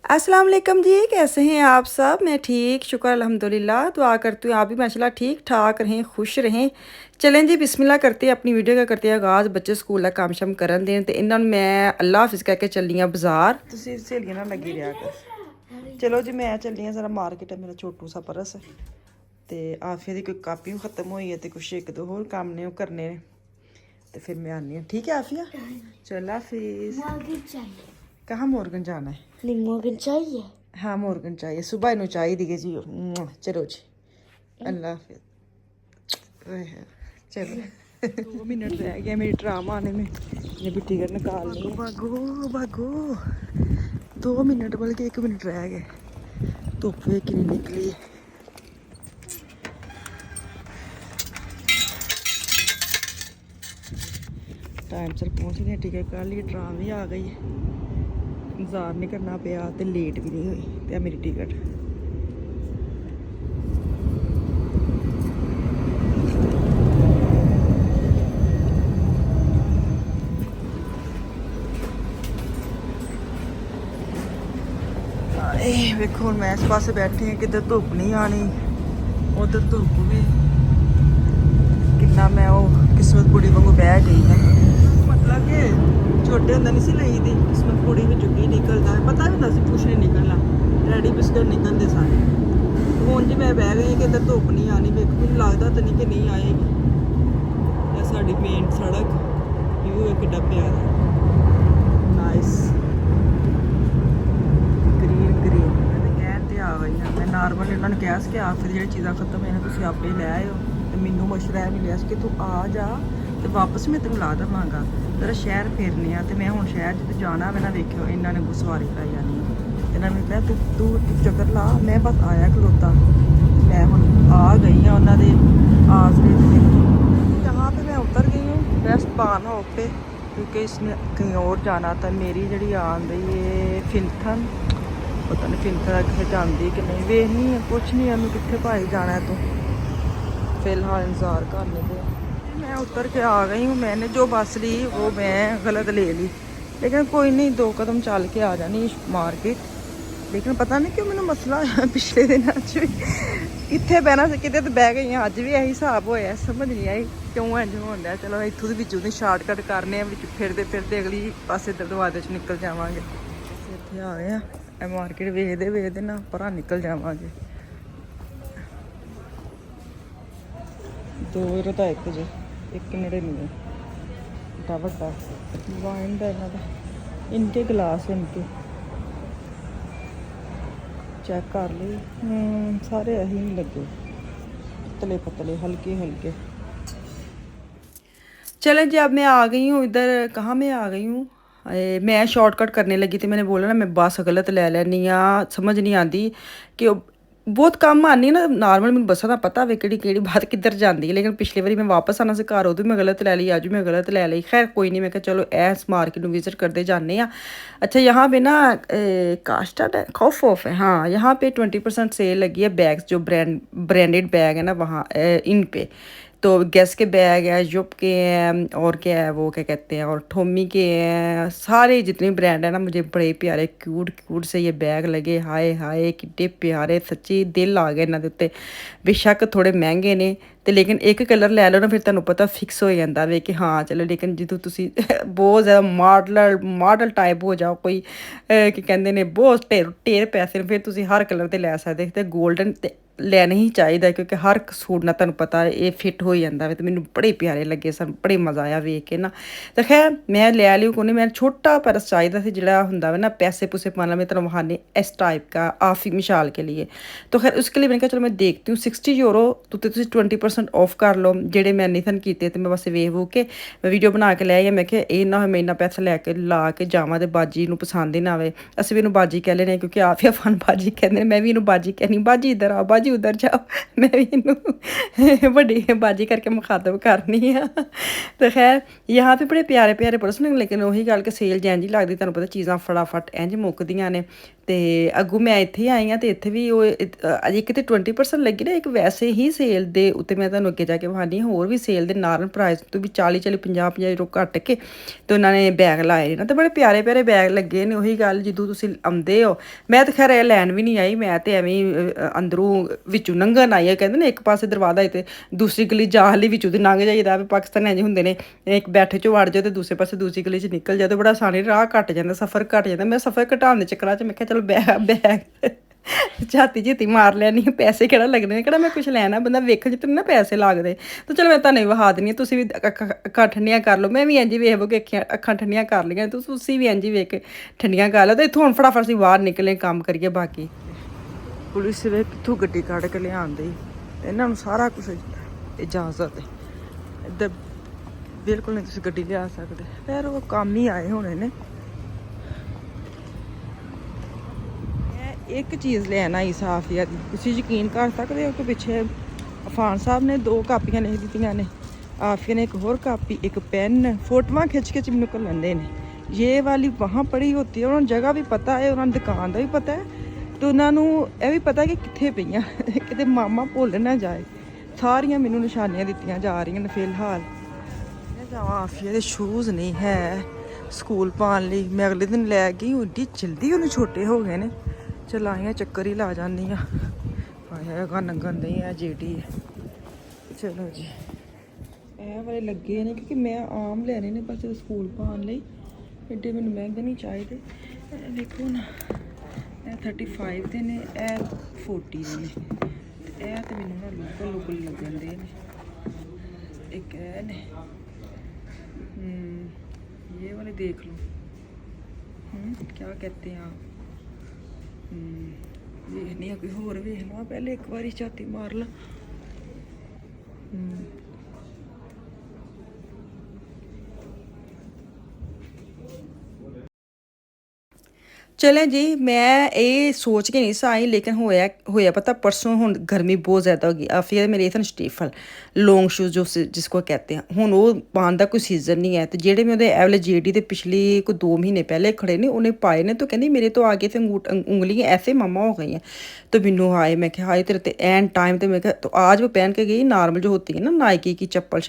अस्सलाम वालेकुम जी, कैसे हैं आप सब? मैं ठीक, शुक्र अल्हम्दुलिल्लाह। दुआ करती हूँ आप भी माशाल्लाह ठीक ठाक रहें, खुश रहें। चलें जी बिस्मिल्लाह करते हैं, अपनी वीडियो का करते हैं आगाज़। बच्चे स्कूल ਦਾ ਕੰਮ ਸ਼ਮ ਕਰਨ ਦੇਣ ਤੇ ਇਹਨਾਂ ਨੂੰ ਮੈਂ ਅੱਲਾ ਹਾਫਿਜ਼ ਕਹਿ ਕੇ ਚੱਲੀ ਆ ਬਾਜ਼ਾਰ। ਤੁਸੀਂ ਸਹੇਲੀਆਂ ਨਾਲ ਲੱਗੀ ਰਿਹਾ ਕਰ। ਚਲੋ ਜੀ ਮੈਂ ਚੱਲੀ ਆ ਜ਼ਰਾ ਮਾਰਕੀਟ, ਮੇਰਾ ਛੋਟੂ ਸਾ ਪਰਸ ਤੇ ਆਫੀਆ ਦੀ ਕੋਈ ਕਾਪੀ ਖਤਮ ਹੋਈ ਹੈ ਤੇ ਕੁਛ ਇੱਕ ਦੋ ਹੋਰ ਕੰਮ ਨੇ ਉਹ ਕਰਨੇ ਨੇ ਤੇ ਫਿਰ मैं आनी हूँ। ठीक है आफिया? चल हाफिज। कहाँ मोरगन जाना है? नहीं, मोरगन चाहिए। हाँ मोरगन चाहिए, सुबह इन्हों चाहिए दी जी। चलो जी अल्लाह हाफिज। चलो 2 मिनट रह गए मेरी ड्रामा आने में। ये भी टिकट निकाल ली। भागो भागो 2 मिनट बल्कि 1 मिनट रह गए। धुप वे कितनी निकली। टाइम से पहुँच गए, टिकट कर ली, ट्राम भी आ गई है। इंतजार नहीं करना पिया तो लेट भी नहीं हुई ते मेरी टिकट। वेखो हुण मैं इस पासे बैठी हाँ, किधर धुप नहीं आनी उधर धुप भी कितना। मैं वो किस्मत बुड़ी वांगू बह गई है। मतलब कि छोटे होंगे नहीं सी लई दी किस्मत बुड़ी में चुकी निकलता है, पता भी होंदा सी कुछ नहीं निकलना, रेडी बिस्किट निकलते सारे। हुण जी मैं बह गई कि इधर धुप नहीं आनी। वेखो मैनूं लगदा तो नहीं कि नहीं आएगी। ये साडी मेन सड़क व्यू है किड्डा प्यारा नाइस ग्रीन ग्रीन। मैं कहण ते आ गई हाँ। मैं नॉर्मल इन्होंने कहा कि आप फिर जो चीज़ां खत्म होई तुसीं आपे लै आइओ ते मैनूं मशवरा मिलिया कि तू आ जा तो वापस मैं तेनों ला देवांगा। जरा शहर फेरने आ ते मैं हुण शहर जिद्द जाना मैं ना वेखिओ इन्हां ने गुस्वारी कराई जानी है। इन्हां ने कहा तू चक्कर ला, मैं बस आया खलोता। मैं हुण आ गई हाँ उन्हां दे आसरे ते यहाँ पे मैं उतर गई हूँ वेस्ट पान हाउस पे क्योंकि इसने कहीं और जाना था। मेरी जी आन रही है फिनथन, पता नहीं फिनथन कितने जाती कि नहीं, वेखनी है कुछ नहीं है मैं कितने भाई जाना है। तो फिलहाल इंतज़ार करने पे मैं उतर के आ गई हूँ। मैंने जो बस ली वो मैं गलत ले ली, लेकिन कोई नहीं 2 कदम चल के आ जानी मार्केट। लेकिन पता नहीं क्यों मैंने मसला पिछले दिन भी कितने बहना से कितने तो बह गई अज भी यही हिसाब होया, समझ नहीं आई क्यों इंज होन दिया। चलो इतों की शार्टकट करने फिरते फिरते अगली पासे दरवाजे च निकल जावांगे। इतने आ गए हैं मार्केट वेखते वेखते ना परा निकल जावांगे। 2 दा 1 जे 199 बड़ा वड्डा वाइन का इन्हों का इनके गिलास इनके चेक कर ली। सारे यही नहीं लगे, पतले पतले हल्के हल्के। चलें जी अब मैं आ गई हूँ इधर। कहाँ मैं आ गई हूँ? मैं शॉर्टकट करने लगी थी। मैंने बोला ना मैं बस गलत ले लैनी आ, समझ नहीं आती कि बहुत कम आनी ना नॉर्मल। मैं बसा का पता वे कि बात किधर जाती है, लेकिन पिछली बारी मैं वापस आना से घर उदू मैं गलत लै ली, अज मैं गलत लै ली। खैर कोई नहीं, मैं कहा चलो इस मार्केट में विजिट करते जाने। अच्छा यहाँ पे ना कास्टर्ड है, खौफ ऑफ है। हाँ यहाँ पे 20% सेल लगी है। बैग्स जो ब्रांडेड बैग है ना वहाँ इन पे तो गैस के बैग है, युप के हैं और क्या है वो क्या कहते हैं और टॉमी के हैं। सारे जितने ब्रांड है ना मुझे बड़े प्यारे क्यूट क्यूट से ये बैग लगे। हाय हाय कितने प्यारे, सच्ची दिल आ गए इन्होंने उत्ते। बेशक थोड़े महंगे ने तो लेकिन एक कलर लै लो ना फिर तुहानूं पता फिक्स हो जाता वे कि हाँ चलो। लेकिन जो तुसी बहुत ज़्यादा मॉडल टाइप हो जाओ कोई कि कहते ने बहुत ढेर पैसे फिर तुसी हर कलर ते लै सकदे ते गोल्डन ते ਲੈਣਾ ही चाहिए क्योंकि हर सूट ना तुहानूं पता ये फिट हो जाता है। तो मैंने बड़े प्यारे लगे सन, बड़े मज़ा आया वेख के ना। तो खैर मैं लै लियो कोई नहीं, मैं छोटा परस चाहिए सी जिहड़ा हुंदा वा ना पैसे पूसे पाना। मैं तुहानूं वहाने इस टाइप का आफी मिसाल के लिए। तो खैर उसके लिए मैंने कहा चलो मैं देखती हूँ 60 यूरो तो 20% ऑफ कर लो जेडे मैं निथन किए। तो मैं बस वेख वूख के मैं वीडियो बना के लै आई। मैं क्या ये ना हो मैं इन्ना पैसा लैके ला के जावां ते बाजी नूं पसंद ही ना आवे। ਅਸੀਂ ਵੀ ਇਹਨੂੰ ਬਾਜੀ ਕਹਿ ਲੈਨੇ क्योंकि आफिया फन बाजी कहते हैं, मैं भी इन्हू बाजी कहनी। बाजी इधर आ, बाजी उधर जाओ। मैं भी इन्हू बड़ी बाजी करके मुखातब करनी है। तो खैर यहाँ पे बड़े प्यारे प्यारे पर्सन, लेकिन वही गल कि सेल जैन जी लगती तुहानूं पता चीज़ां फटाफट इंज मुकदियां ने। ਤੇ ਅੱਗੋਂ ਮੈਂ ਇੱਥੇ ਆਈ ਹਾਂ ਤੇ ਇੱਥੇ ਵੀ ਉਹ ਅਜੇ ਕਿਤੇ 20% ਲੱਗੀ ਨਾ, ਇੱਕ ਵੈਸੇ ਹੀ ਸੇਲ ਦੇ ਉੱਤੇ ਮੈਂ ਤੁਹਾਨੂੰ ਅੱਗੇ ਜਾ ਕੇ ਵਿਖਾਉਂਦੀ ਹਾਂ, ਹੋਰ ਵੀ ਸੇਲ ਦੇ ਨਾਰਮਲ ਪ੍ਰਾਈਸ ਤੋਂ ਵੀ 40 50 ਯੂਰੋ ਘੱਟ ਕੇ ਤੇ ਉਹਨਾਂ ਨੇ ਬੈਗ ਲਾਏ ਨਾ, ਤੇ ਬੜੇ ਪਿਆਰੇ ਪਿਆਰੇ ਬੈਗ ਲੱਗੇ ਨੇ। ਉਹੀ ਗੱਲ ਜਦੋਂ ਤੁਸੀਂ ਆਉਂਦੇ ਹੋ, ਮੈਂ ਤਾਂ ਖੈਰ ਇਹ ਲੈਣ ਵੀ ਨਹੀਂ ਆਈ, ਮੈਂ ਤੇ ਐਵੇਂ ਅੰਦਰੋਂ ਵਿੱਚੋਂ ਲੰਘਣ ਆਈ ਆ। ਕਹਿੰਦੇ ਨੇ ਇੱਕ ਪਾਸੇ ਦਰਵਾਜ਼ਾ ਤੇ ਦੂਸਰੀ ਗਲੀ ਜਾਣ ਲਈ ਵਿੱਚੋਂ ਦੀ ਲੰਘ ਜਾਈਦਾ ਵੀ, ਪਾਕਿਸਤਾਨ ਇੰਝ ਹੁੰਦੇ ਨੇ, ਇੱਕ ਬੈਠੇ ਚੋਂ ਵੜ ਜਾਓ ਤੇ ਦੂਸਰੇ ਪਾਸੇ ਦੂਸਰੀ ਗਲੀ 'ਚ ਨਿਕਲ ਜਾਓ, ਤੇ ਬੜਾ ਆਸਾਨੀ ਰਾਹ ਘੱਟ ਜਾਂਦਾ, ਸਫ਼ਰ ਘੱਟ ਜਾਂਦਾ। ਮੈਂ ਸਫ਼ਰ ਘਟਾਉਣ ਦੇ ਚੱਕਰਾਂ 'ਚ ਮੈਂ ਕਿਹਾ ਚਲੋ ਬੈਗ ਝਾਤੀ ਮਾਰ ਲੈਣੀ, ਪੈਸੇ ਕਿਹੜਾ ਲੱਗਣੇ ਨੇ, ਕਿਹੜਾ ਮੈਂ ਕੁਝ ਲੈਣਾ, ਬੰਦਾ ਵੇਖਣ 'ਚ ਤਾਂ ਨਾ ਪੈਸੇ ਲੱਗਦੇ। ਤਾਂ ਚਲੋ ਮੈਂ ਤੁਹਾਨੂੰ ਵਿਖਾ ਦਿੰਦੀ ਹਾਂ, ਤੁਸੀਂ ਵੀ ਅੱਖਾਂ ਠੰਡੀਆਂ ਕਰ ਲਓ। ਮੈਂ ਵੀ ਇੰਝ ਵੇਖ ਕੇ ਅੱਖਾਂ ਠੰਡੀਆਂ ਕਰ ਲਈਆਂ, ਤੁਸੀਂ ਵੀ ਇੰਝ ਵੇਖ ਕੇ ਠੰਡੀਆਂ ਕਰ ਲਓ। ਤੇ ਇੱਥੋਂ ਹੁਣ ਫਟਾਫਟ ਅਸੀਂ ਬਾਹਰ ਨਿਕਲੇ, ਕੰਮ ਕਰੀਏ। ਬਾਕੀ ਪੁਲਿਸ ਵੇ ਕਿੱਥੋਂ ਗੱਡੀ ਕੱਢ ਕੇ ਲਿਆਉਂਦੀ, ਇਹਨਾਂ ਨੂੰ ਸਾਰਾ ਕੁਝ ਇਜਾਜ਼ਤ ਹੈ, ਇੱਧਰ ਬਿਲਕੁਲ ਨਹੀਂ ਤੁਸੀਂ ਗੱਡੀ ਲਿਆ ਸਕਦੇ। ਫਿਰ ਉਹ ਕੰਮ ਹੀ ਆਏ ਹੋਣੇ ਨੇ। ਇੱਕ ਚੀਜ਼ ਲੈਣ ਆਈ ਸਾਫੀਆ ਦੀ, ਤੁਸੀਂ ਯਕੀਨ ਕਰ ਸਕਦੇ ਹੋ ਕਿ ਪਿੱਛੇ ਅਫਾਨ ਸਾਹਿਬ ਨੇ 2 ਕਾਪੀਆਂ ਲਿਖ ਦਿੱਤੀਆਂ ਨੇ, ਆਫੀਆ ਨੇ ਇੱਕ ਹੋਰ ਕਾਪੀ, ਇੱਕ ਪੈਨ, ਫੋਟੋਆਂ ਖਿੱਚ ਕੇ ਮੈਨੂੰ ਕੋਲ ਲੈਂਦੇ ਨੇ। ਇਹ ਵਾਲੀ ਵਹਾਂ ਪੜੀ ਹੋਤੀ ਹੈ, ਉਹਨਾਂ ਨੂੰ ਜਗ੍ਹਾ ਵੀ ਪਤਾ ਹੈ, ਉਹਨਾਂ ਨੂੰ ਦੁਕਾਨ ਦਾ ਵੀ ਪਤਾ ਹੈ, ਤੇ ਉਹਨਾਂ ਨੂੰ ਇਹ ਵੀ ਪਤਾ ਕਿ ਕਿੱਥੇ ਪਈਆਂ, ਕਿਤੇ ਮਾਮਾ ਭੁੱਲ ਨਾ ਜਾਏ। ਸਾਰੀਆਂ ਮੈਨੂੰ ਨਿਸ਼ਾਨੀਆਂ ਦਿੱਤੀਆਂ ਜਾ ਰਹੀਆਂ ਨੇ ਫਿਲਹਾਲ। ਮੈਂ ਜਾਵਾਂ, ਆਫੀਆ ਦੇ ਸ਼ੂਜ਼ ਨਹੀਂ ਹੈ ਸਕੂਲ ਪਾਉਣ ਲਈ, ਮੈਂ ਅਗਲੇ ਦਿਨ ਲੈ ਗਈ, ਏਡੀ ਜਲਦੀ ਉਹਨੂੰ ਛੋਟੇ ਹੋ ਗਏ ਨੇ। ਚਲਾਈਆਂ ਚੱਕਰ ਹੀ ਲਾ ਜਾਂਦੀ ਆ, ਆਇਆ ਨੰਗਨ ਨਹੀਂ ਆ ਜੇਡੀ। ਚਲੋ ਜੀ, ਇਹ ਵਾਲੇ ਲੱਗੇ ਨੇ ਕਿਉਂਕਿ ਮੈਂ ਆਮ ਲੈਣੇ ਨੇ ਬਸ ਸਕੂਲ ਪਾਉਣ ਲਈ, ਐਡੇ ਮੈਨੂੰ ਮਹਿੰਗੇ ਨਹੀਂ ਚਾਹੀਦੇ। ਦੇਖੋ ਨਾ, ਇਹ 35 ਦੇ ਨੇ, ਇਹ 40 ਦੇ ਨੇ, ਇਹ ਤਾਂ ਮੈਨੂੰ ਨਾ ਲੋਕਲ ਲੱਗਣ ਦੇ ਨੇ। ਇੱਕ ਇਹ ਨੇ, ये वाले देख लो, क्या कहते हैं आप, देखनी कोई होर वेख लो, पहले एक बारी झाती मार ला। चलें जी, मैं ये सोच के नहीं सा आई, लेकिन होया पता परसों हुण गर्मी बहुत ज़्यादा होगी। फिर मेरे थे स्टीफल लॉन्ग शूज़ जो जिसको कहते हैं, हुण वो पाने का कोई सीजन नहीं है। तो जेह्ड़े मैं उहदे एवले जेडी दे पिछली कोई 2 महीने पहले खड़े ने, उन्हें पाए ने, तो कहंदी मेरे तो आगे थे उंगलियां ऐसे मामा हो गई हैं। तो मैनू हाय, मैं क्या हाय तेरे ते एंड टाइम, तो मैं क्या तो आज वो पहन के गई नॉर्मल जो होती है ना नाइकी की चप्पल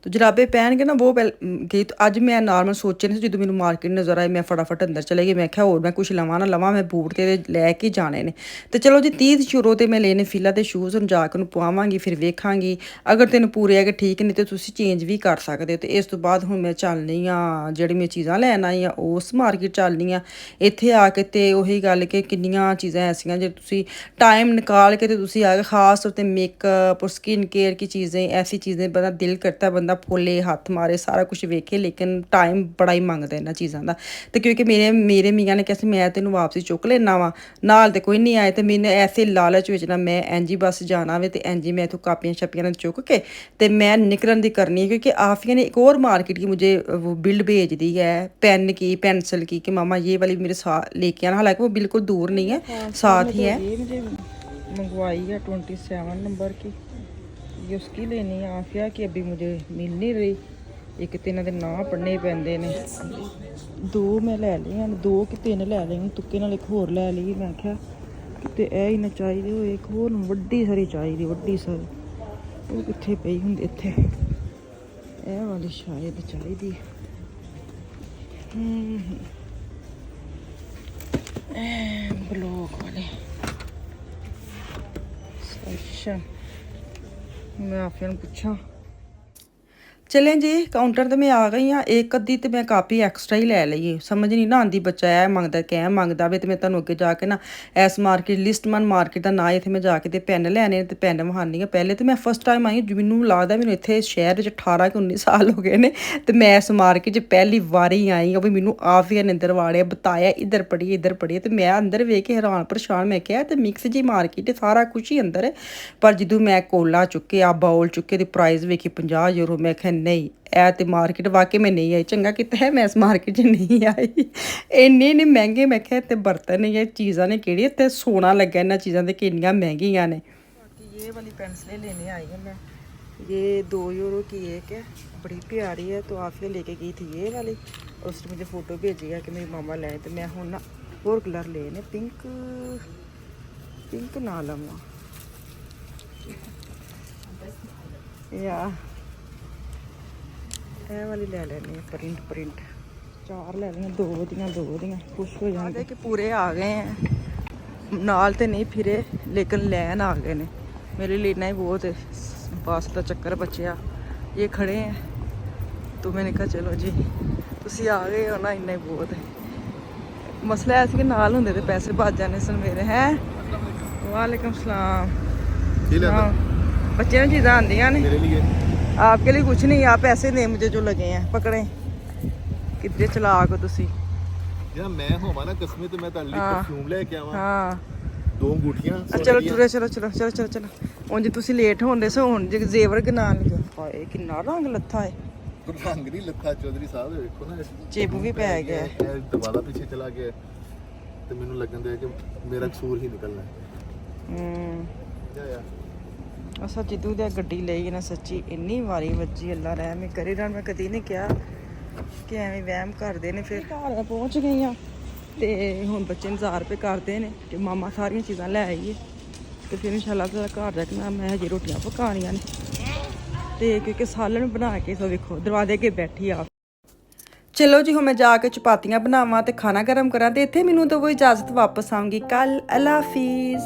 तो जराबे पहन के ना वो गई। तो अज मैं नॉर्मल सोचे नहीं, जो मैंने मार्केट नज़र आई, मैं फटाफट अंदर चले गई। मैं क्या होर मैं कुछ लवां ना लवां, मैं बूट ते लैके जाने ने। तो चलो जी 30 यूरो ते मैं लेने फिला दे शूज़, हुण जाके उन्हें पवावांगी, फिर वेखांगी अगर तेन पूरे है ठीक नहीं तो तुसीं चेंज भी कर सकते हो। तो इस तो बाद हुण मैं चलनी हाँ जिहड़ी मैं चीज़ां लैन आई हाँ उस मार्केट चलनी हाँ। इत्थे आके ते उही गल कि किन्नियां चीज़ां ऐसियां जो तुसीं टाइम निकाल के ते तुसीं आ गए। खास तौर ते मेकअप और स्किन केयर की चीज़ें, ऐसी चीज़ें बंदा दिल करता है बंदा फुले हत्थ मारे सारा कुछ वेखे, लेकिन टाइम बड़ा ही मंगदा इन्हां चीज़ां दा। ते क्योंकि मेरे मियाँ ने कहा मैं तेनों वापसी चुक लेना वा, नाल ते कोई नहीं आए। तो मैंने ऐसे लालच विच ना मैं इंज ही बस जाना वे, ते इंज ही मैं इत्थों कापियां छपियां चुक के ते मैं निकलन दी करनी है। क्योंकि आफिया ने एक और मार्केट की मुझे वो बिल भेज दी है, पेन की पेंसिल की, कि मामा ये वाली मेरे साथ लेके आना। हालांकि वो बिल्कुल दूर नहीं है, साथ ही है। मुझे मंगवाई है 27 नंबर की, ये उसकी लेनी है आफिया की, अभी मुझे मिल नहीं रही। एक तो इन्होंने नाम पढ़ने पैंदे ने, 2 मैं लै लियां, 2 कि 3 लै ली, तुक्के नाल एक होर लै ली। मैं आख्या किते ऐ ही ना चाहिदी होए, एक होर वड्डी सारी चाहिदी, वड्डी सारी, वो कित्थे पई हुंदी, इत्थे ऐ वाली शायद चाहिदी। ब्लॉक वाले अच्छा, मैं आफिया नूं पुछां। चलें जी, काउंटर ते मैं आ गई हाँ। एक अद्धी तो मैं कापी एक्सट्रा ही लै ली, समझ नहीं ना आती बच्चा ऐ मंगदा कै मंगदा वे। तो मैं तुहानूं अगे जाके ना इस मार्केट लिस्टमन मार्केट का ना इत्थे मैं जाके ते पेन लैने ते पेन विखानी हाँ। पहले तो मैं फर्स्ट टाइम आई, मैनूं लगदा मैनूं इत्थे शहर च 18 कि 19 साल हो गए ने, तो मैं इस मार्केट च पहली बारी आई हाँ। भी मैनूं आफिया ने अंदर वाड़िया, बताया इधर पढ़िए, तो मैं अंदर वेख के हैरान परेशान। मैं क्या तो मिक्स जी मार्केट है, सारा कुछ ही अंदर है। पर जदों मैं कोला चुक्किया, बाउल चुक्के, तो प्राइस वेखी 50 यूरो, मैं क्या नहीं ऐ ते मार्केट वाकई में नहीं आई। चंगा किता है मैं इस मार्केट च नहीं आई, इन्ने महंगे। मैं क्या इत्थे बर्तन ये चीज़ां ने केड़ी, इत्थे सोना लग्गा इन्हां चीज़ां ते किन्नियां महंगियां ने। बाकी ये वाली पेंसिलें लेने आई हूँ मैं, ये 2 यूरो की एक है, बड़ी प्यारी है। तो आफिया लेके गई थी ये वाली, उसने मुझे फ़ोटो भेजी है कि मेरी मामा लाए। तो मैं हुण ना ਹੋਰ ਕਲਰ ਲਏ ਨੇ ਪਿੰਕ ਨਾ ਲਵਾਂ ਯਾ ਇਹ ਵਾਲੀ ਲੈ ਲੈਣੀ ਪ੍ਰਿੰਟ 4 ਲੈ ਲਈਆਂ, ਦੋ ਦੀਆਂ ਖੁਸ਼ ਹੋ ਜਾਣਗੇ ਕਿ ਪੂਰੇ ਆ ਗਏ ਆ। ਨਾਲ ਤੇ ਨਹੀਂ ਫਿਰੇ ਲੇਕਿਨ ਲੈਣ ਆ ਗਏ ਨੇ। ਮੇਰੇ ਲਈ ਨਾ ਹੀ ਬਹੁਤ ਬੱਸ ਦਾ ਚੱਕਰ ਬਚਿਆ। ਇਹ ਖੜੇ ਹੈ तो मैंने कहा चलो जी तुसी आ गए हो ना, इन्ना ही बहुत है। मसला ऐसा कि नाल होंदे ते पैसे बच जाने सन मेरे। हैं वालेकुम सलाम। हाँ बच्चे ने चीज़ां आंदियां ने आपके लिए कुछ नहीं, आप पैसे दे मुझे जो लगे हैं पकड़े। कितने चलाक हो तुसी यार। मैं होवा ना किस्मत तो मैं ताले लिए परफ्यूम लेके आवां। हाँ 2 अंगूठियां चलो टुरे चलो उंज तुसी लेट होंदे सो हुण जे जेवर गनान लगे। हाय किन्ना रंग लत्था है। रंग नहीं लत्था चौधरी साहब देखो ना चेप भी पै गया है। दबाला पीछे चला गया तो मैनू लगन दे कि मेरा कसूर ही निकलना है। असा जिदू दी गड्डी लई ना सच्ची इन्नी वारी वजी अल्लाह रहम करे। ना मैं कदी नहीं कहा कि एवें वहम करदे ने। फिर घर पहुंच गई हाँ ते हुण बच्चे इंतजार पे करदे ने कि मामा सारियां चीज़ां लै आइए ते फिर इंशाल्लाह घर जाके मैं हजे रोटियां पकानियां ने ते क्योंकि सालन बना के सो देखो दरवाजे अगे बैठी आप। चलो जी हुण मैं जाके चपातियां बनावां ते खाना गर्म करा ते इत्थे मैनूं तो वो इजाज़त वापस आऊँगी कल। अल्लाह हाफिज़।